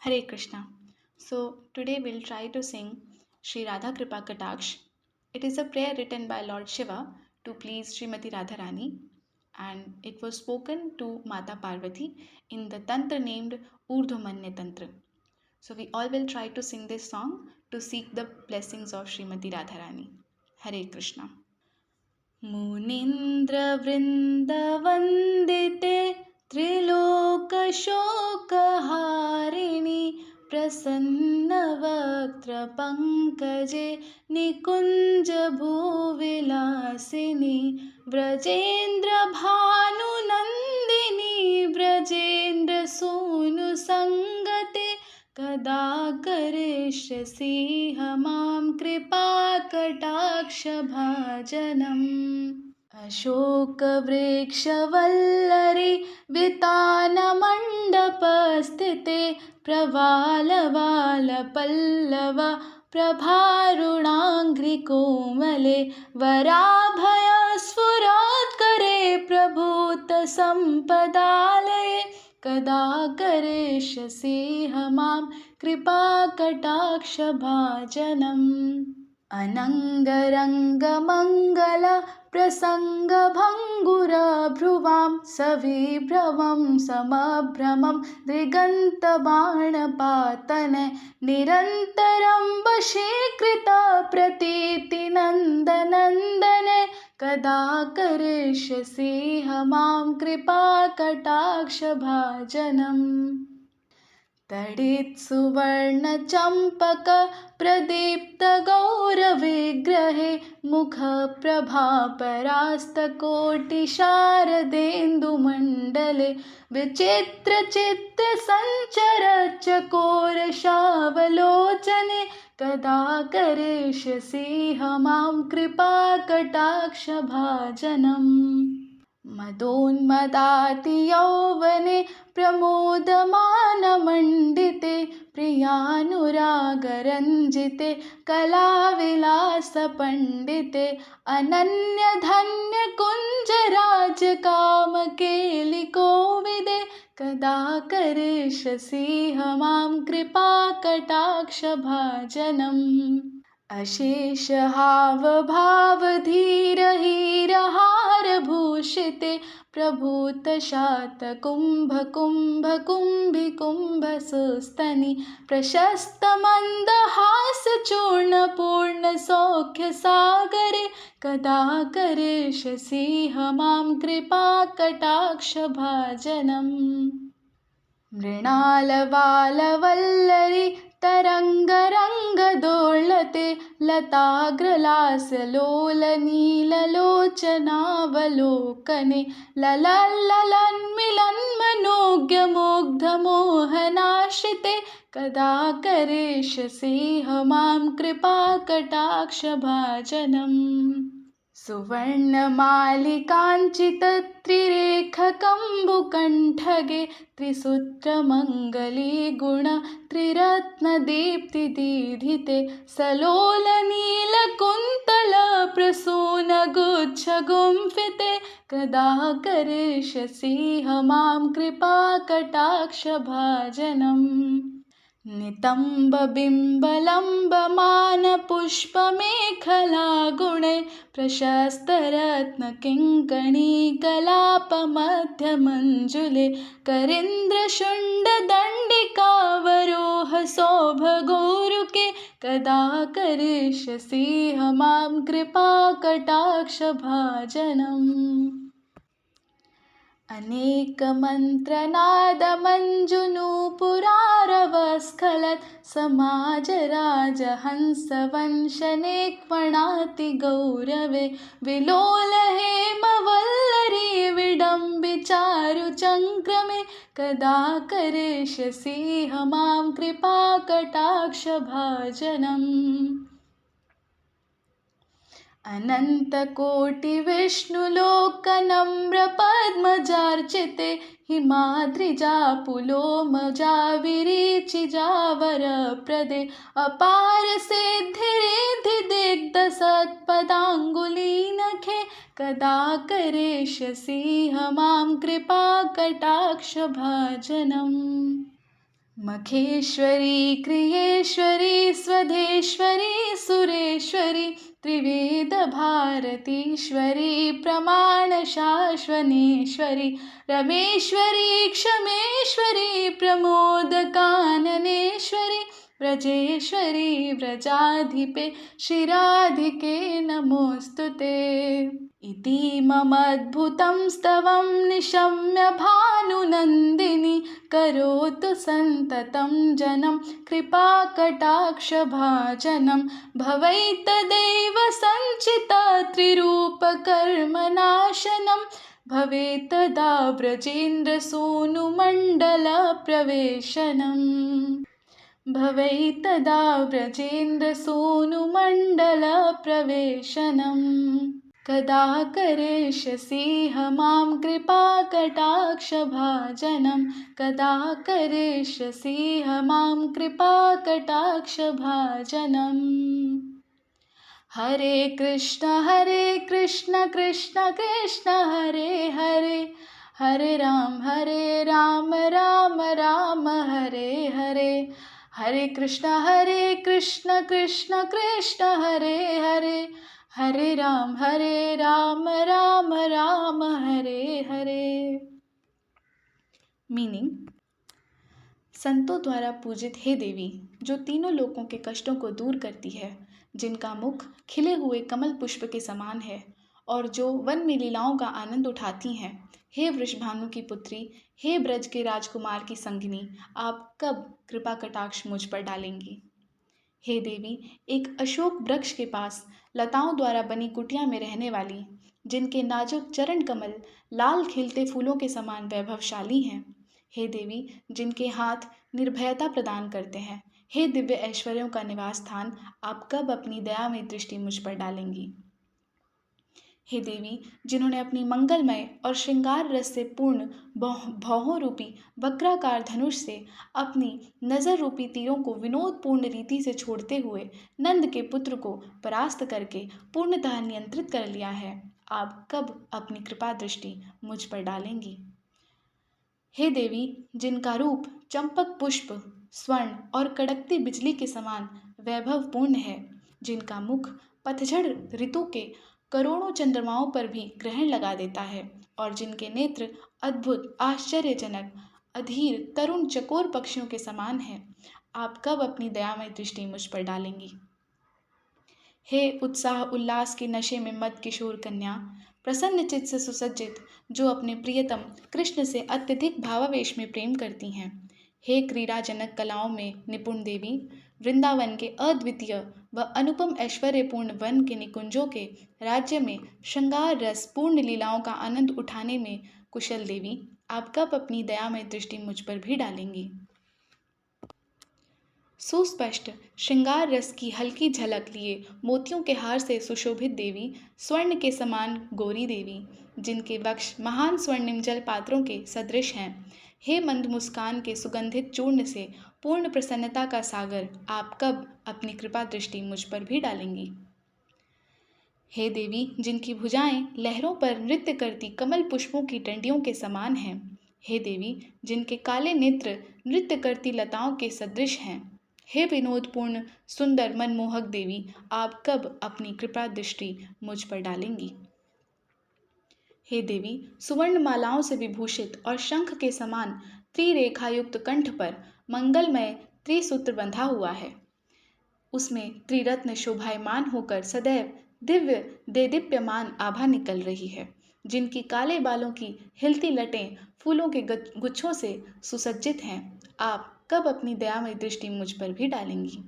Hare Krishna. So, today we'll try to sing Sri Radha Kripa Kataksh. It is a prayer written by Lord Shiva to please Srimati Radharani, and it was spoken to Mata Parvati in the tantra named Urdhvamanya Tantra. So, we all will try to sing this song to seek the blessings of Srimati Radharani. Hare Krishna. मुनीन्द्रवृन्दवन्दिते त्रिलोकशोकहारिणि प्रसन्नवक्त्रपङ्कजे निकुञ्जभूविलासिनि व्रजेन्द्रभानुनन्दिनि व्रजेन्द्रसूनुसङ्गते कदा करिष्यसि मां कृपाकटाक्षभाजनम् अशोकवृक्षवल्लरि वितानमण्डपस्थिते प्रवालवालपल्लव प्रभारुणाङ्घ्रिकोमले वराभयस्फुरत्करे प्रभूतसम्पदालये कदा करिष्यसि मां कृपाकटाक्षभाजनम् अनङ्गरङ्गमङ्गल प्रसङ्गभङ्गुरभ्रुवां सविभ्रमं समभ्रमं दृगन्तबाणपातने निरन्तरं वशीकृत प्रतीतिनन्दनन्दने कदा करिष्यसि मां कृपाकटाक्षभाजनम् तडित्सुवर्णचम्पक प्रदीप्तगौरविग्रहे मुखप्रभापरास्तकोटिशारदेन्दुमण्डले विचित्रचित्तसञ्चरचकोरशावलोचने कदा करिष्यसि मां कृपाकटाक्षभाजनम् मदोन्मदातियौवने प्रमोदमानमण्डिते प्रियानुरागरञ्जिते कलाविलासपण्डिते अनन्यधन्यकुञ्जराजकामकेलिकोविदे कदा करिष्यसि मां कृपाकटाक्षभाजनम् अशेषहावभावधीरहीरहारभूषिते प्रभूतशातकुम्भकुम्भकुम्भिकुम्भसुस्तनि प्रशस्तमन्दहासचूर्णपूर्णसौख्यसागरे कदा करिष्यसि मां कृपाकटाक्षभाजनम् मृणालवालवल्लरि तरङ्गरङ्गदोलते लताग्रलासलोलनीललोचनावलोकने ललल्ललन्मिलन्मनोज्ञमुग्धमोहनाश्रिते कदा करिष्यसि मां कृपाकटाक्षभाजनम् सुवर्णमालिकाञ्चितत्रिरेखकम्बुकण्ठगे त्रिसूत्रमङ्गली गुण त्रिरत्नदीप्तिदीधिते सलोलनीलकुन्तलप्रसूनगुच्छगुम्फिते कदा करिष्यसि मां कृपाकटाक्षभाजनम् नितम्बबिम्बलम्बमानपुष्पमेखलागुणे प्रशस्तरत्नकिङ्कणीकलापमध्यमञ्जुले करीन्द्रशुण्डदण्डिकावरोहसौभगोरुके कदा करिष्यसि मां कृपाकटाक्षभाजनम् अनेकमन्त्रनादमञ्जुनूपुरारवस्खलत् समाजराजहंसवंशनेक्वणातिगौरवे विलोलहेमवल्लरी विडम्बिचारुचङ्क्रमे कदा करिष्यसि मां कृपाकटाक्षभाजनम् अनन्तकोटिविष्णुलोकनम्रपद्मजार्चिते हिमाद्रिजापुलोमजाविरीचिजावरप्रदे अपारसिद्धिरिद्धिदिग्धसत्पदाङ्गुलीनखे कदा करिष्यसि मां कृपाकटाक्षभाजनम् मखेश्वरी क्रियेश्वरी स्वधेश्वरी सुरेश्वरी त्रिवेद भारतीश्वरी प्रमाण शाश्वनेश्वरी रमेश्वरी क्षमेश्वरी प्रमोद काननेश्वरी व्रजेश्वरी व्रजाधिपे श्रीराधिके नमोस्तुते। इति ममद्भुतं स्तवं निशम्य भानुनन्दिनी करोतु सन्ततं जनं कृपाकटाक्षभाजनं भवेत्तदेव सञ्चिता त्रिरूपकर्मनाशनं भवेत्तदा व्रजेन्द्रसूनुमण्डलप्रवेशनम् भवेत्तदा व्रजेन्द्रसूनुमण्डलप्रवेशनम्। कदा करिष्यसि मां कृपाकटाक्षभाजनं कदा करिष्यसि मां कृपाकटाक्षभाजनम्। हरे कृष्ण कृष्ण कृष्ण हरे हरे हरे राम राम राम हरे हरे। हरे कृष्ण कृष्ण कृष्ण हरे हरे हरे राम राम राम हरे हरे। मीनिंग: संतों द्वारा पूजित हे देवी, जो तीनों लोकों के कष्टों को दूर करती है, जिनका मुख खिले हुए कमल पुष्प के समान है और जो वन में लीलाओं का आनंद उठाती हैं, हे वृषभानु की पुत्री, हे ब्रज के राजकुमार की संगिनी, आप कब कृपा कटाक्ष मुझ पर डालेंगी। हे देवी, एक अशोक वृक्ष के पास लताओं द्वारा बनी कुटिया में रहने वाली, जिनके नाजुक चरण कमल लाल खिलते फूलों के समान वैभवशाली हैं, हे देवी, जिनके हाथ निर्भयता प्रदान करते हैं, हे दिव्य ऐश्वर्यों का निवास स्थान, आप कब अपनी दयामय दृष्टि मुझ पर डालेंगी। हे देवी, जिन्होंने अपनी मंगलमय और श्रृंगार रस से पूर्ण भौहों रूपी वक्राकार धनुष से अपनी नज़र रूपी तीरों को विनोदपूर्ण रीति से छोड़ते हुए नंद के पुत्र को परास्त करके पूर्णतः नियंत्रित कर लिया है, आप कब अपनी कृपा दृष्टि मुझ पर डालेंगी। हे देवी, जिनका रूप चंपक पुष्प, स्वर्ण और कड़कती बिजली के समान वैभवपूर्ण है, जिनका मुख पतझड़ ऋतु के करोड़ों चंद्रमाओं पर भी ग्रहण लगा देता है और जिनके नेत्र अद्भुत आश्चर्यजनक अधीर तरुण चकोर पक्षियों के समान हैं, आप कब अपनी दयामय दृष्टि मुझ पर डालेंगी। हे उत्साह उल्लास के नशे में मद किशोर कन्या, प्रसन्न चित्त से सुसज्जित, जो अपने प्रियतम कृष्ण से अत्यधिक भावावेश में प्रेम करती हैं, हे क्रीड़ाजनक कलाओं में निपुण देवी, वृंदावन के अद्वितीय व अनुपम ऐश्वर्यपूर्ण वन के निकुंजों के राज्य में श्रृंगार रस पूर्ण लीलाओं का आनंद उठाने में कुशल देवी, आप कब अपनी दयामय दृष्टि मुझ पर भी डालेंगी। सुस्पष्ट श्रृंगार रस की हल्की झलक लिए मोतियों के हार से सुशोभित देवी, स्वर्ण के समान गोरी देवी, जिनके वक्ष महान स्वर्णिम जल पात्रों के सदृश हैं, हे मंद मुस्कान के सुगंधित चूर्ण से पूर्ण प्रसन्नता का सागर, आप कब अपनी कृपा दृष्टि मुझ पर भी डालेंगी। हे देवी, जिनकी भुजाएं लहरों पर नृत्य करती कमल पुष्पों की डंडियों के समान हैं, हे देवी, जिनके काले नेत्र नृत्य करती लताओं के सदृश हैं, हे विनोदपूर्ण सुंदर मनमोहक देवी, आप कब अपनी कृपा दृष्टि मुझ पर डालेंगी। हे देवी, सुवर्ण मालाओं से विभूषित और शंख के समान त्रिरेखायुक्त कंठ पर मंगलमय त्रिसूत्र बंधा हुआ है, उसमें त्रिरत्न शोभायमान होकर सदैव दिव्य देदीप्यमान आभा निकल रही है, जिनकी काले बालों की हिलती लटें फूलों के गुच्छों से सुसज्जित हैं, आप कब अपनी दयामय दृष्टि मुझ पर भी डालेंगी।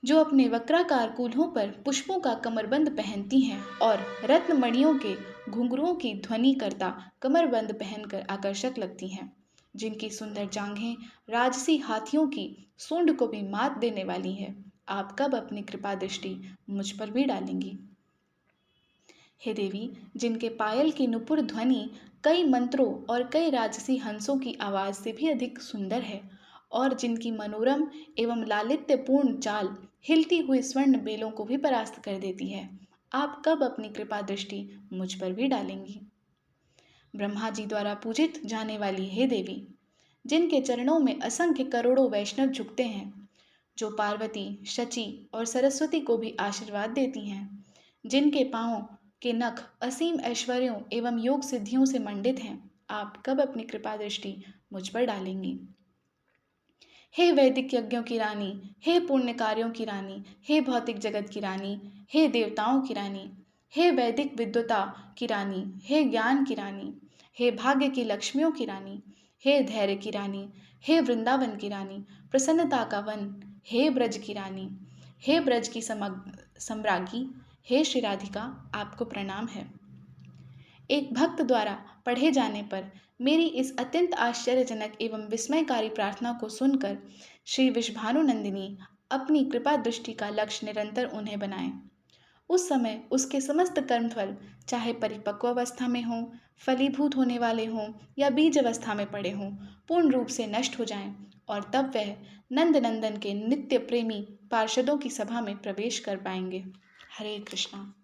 जो अपने वक्राकार कूल्हों पर पुष्पों का कमरबंद पहनती हैं और रत्नमणियों के घुंघरुओं की ध्वनि करता कमरबंद पहनकर आकर्षक लगती हैं, जिनकी सुंदर जांघें राजसी हाथियों की सूंड को भी मात देने वाली है, आप कब अपनी कृपा दृष्टि मुझ पर भी डालेंगी। हे देवी, जिनके पायल की नुपुर ध्वनि कई मंत्रों और कई राजसी हंसों की आवाज़ से भी अधिक सुंदर है और जिनकी मनोरम एवं लालित्यपूर्ण चाल हिलती हुई स्वर्ण बेलों को भी परास्त कर देती है, आप कब अपनी कृपा दृष्टि मुझ पर भी डालेंगी। ब्रह्मा जी द्वारा पूजित जाने वाली हे देवी, जिनके चरणों में असंख्य करोड़ों वैष्णव झुकते हैं, जो पार्वती, शची और सरस्वती को भी आशीर्वाद देती हैं, जिनके पांवों के नख असीम ऐश्वर्यों एवं योग सिद्धियों से मंडित हैं, आप कब अपनी कृपा दृष्टि मुझ पर डालेंगी? हे वैदिक यज्ञों की रानी, हे पुण्य कार्यों की रानी, हे भौतिक जगत की रानी, हे देवताओं की रानी, हे वैदिक विद्वता की रानी, हे ज्ञान की रानी, हे भाग्य की लक्ष्मियों की रानी, हे धैर्य की रानी, हे वृंदावन की रानी, प्रसन्नता का वन, हे ब्रज की रानी, हे ब्रज की सम्राज्ञी, हे श्री राधिका, आपको प्रणाम है। एक भक्त द्वारा पढ़े जाने पर मेरी इस अत्यंत आश्चर्यजनक एवं विस्मयकारी प्रार्थना को सुनकर श्री विश्वभानुनंदिनी अपनी कृपा दृष्टि का लक्ष्य निरंतर उन्हें बनाएं। उस समय उसके समस्त कर्मफल, चाहे परिपक्व अवस्था में हों, फलीभूत होने वाले हों या बीज अवस्था में पड़े हों, पूर्ण रूप से नष्ट हो जाएं और तब वह नंद नंदन के नित्य प्रेमी पार्षदों की सभा में प्रवेश कर पाएंगे। हरे कृष्णा।